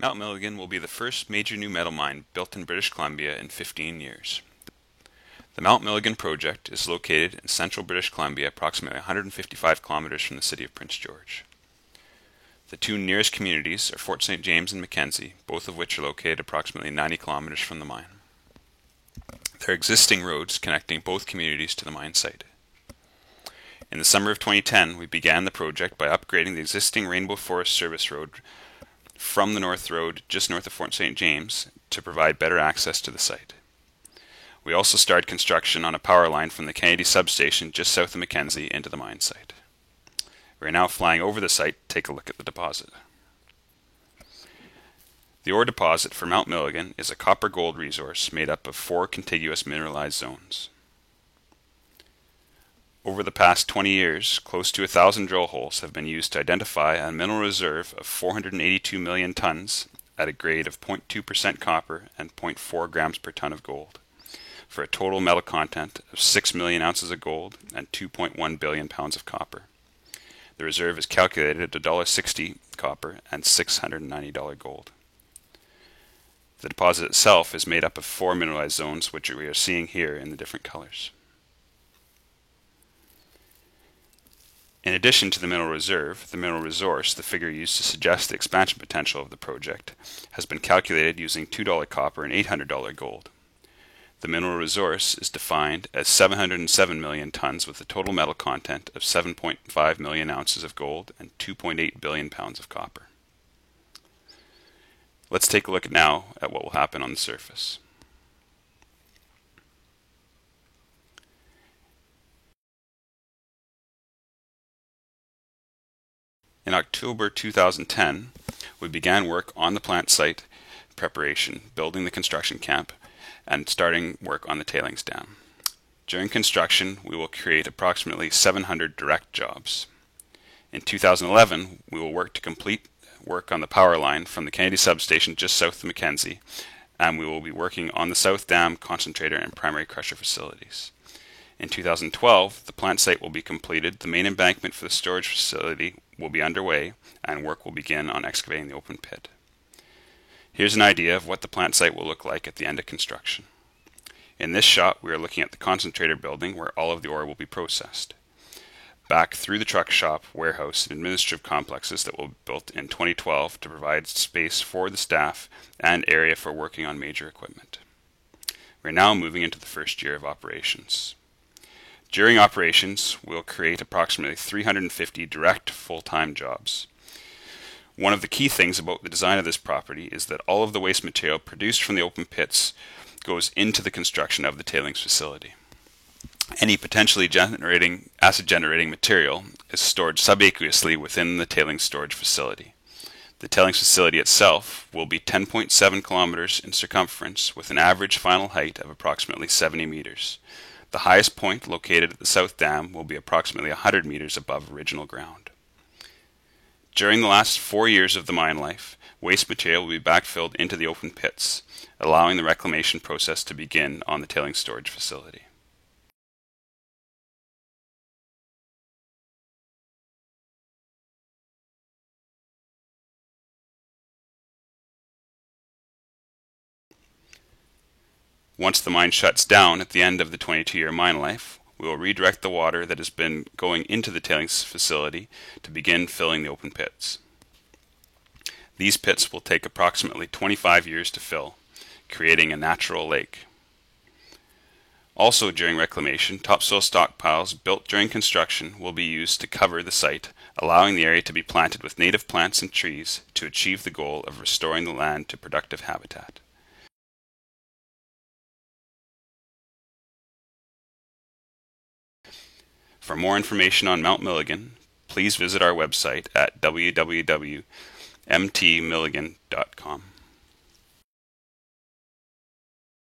Mount Milligan will be the first major new metal mine built in British Columbia in 15 years. The Mount Milligan project is located in central British Columbia, approximately 155 kilometers from the city of Prince George. The two nearest communities are Fort St. James and Mackenzie, both of which are located approximately 90 kilometers from the mine. There are existing roads connecting both communities to the mine site. In the summer of 2010, we began the project by upgrading the existing Rainbow Forest Service Road from the North Road just north of Fort St. James to provide better access to the site. We also started construction on a power line from the Kennedy substation just south of Mackenzie into the mine site. We are now flying over the site to take a look at the deposit. The ore deposit for Mount Milligan is a copper-gold resource made up of 4 contiguous mineralized zones. Over the past 20 years, close to 1,000 drill holes have been used to identify a mineral reserve of 482 million tons at a grade of 0.2% copper and 0.4 grams per ton of gold, for a total metal content of 6 million ounces of gold and 2.1 billion pounds of copper. The reserve is calculated at $1.60 copper and $690 gold. The deposit itself is made up of 4 mineralized zones, which we are seeing here in the different colors. In addition to the mineral reserve, the mineral resource, the figure used to suggest the expansion potential of the project, has been calculated using $2 copper and $800 gold. The mineral resource is defined as 707 million tons with a total metal content of 7.5 million ounces of gold and 2.8 billion pounds of copper. Let's take a look now at what will happen on the surface. In October 2010, we began work on the plant site preparation, building the construction camp, and starting work on the tailings dam. During construction, we will create approximately 700 direct jobs. In 2011, we will work to complete work on the power line from the Kennedy substation just south of Mackenzie, and we will be working on the south dam, concentrator, and primary crusher facilities. In 2012, the plant site will be completed, the main embankment for the storage facility will be underway, and work will begin on excavating the open pit. Here's an idea of what the plant site will look like at the end of construction. In this shot, we are looking at the concentrator building where all of the ore will be processed. Back through the truck shop, warehouse, and administrative complexes that will be built in 2012 to provide space for the staff and area for working on major equipment. We're now moving into the first year of operations. During operations, we'll create approximately 350 direct full-time jobs. One of the key things about the design of this property is that all of the waste material produced from the open pits goes into the construction of the tailings facility. Any potentially acid-generating material is stored subaqueously within the tailings storage facility. The tailings facility itself will be 10.7 kilometers in circumference with an average final height of approximately 70 meters. The highest point, located at the south dam, will be approximately 100 meters above original ground. During the last 4 years of the mine life, waste material will be backfilled into the open pits, allowing the reclamation process to begin on the tailings storage facility. Once the mine shuts down at the end of the 22-year mine life, we will redirect the water that has been going into the tailings facility to begin filling the open pits. These pits will take approximately 25 years to fill, creating a natural lake. Also during reclamation, topsoil stockpiles built during construction will be used to cover the site, allowing the area to be planted with native plants and trees to achieve the goal of restoring the land to productive habitat. For more information on Mount Milligan, please visit our website at www.mtmilligan.com.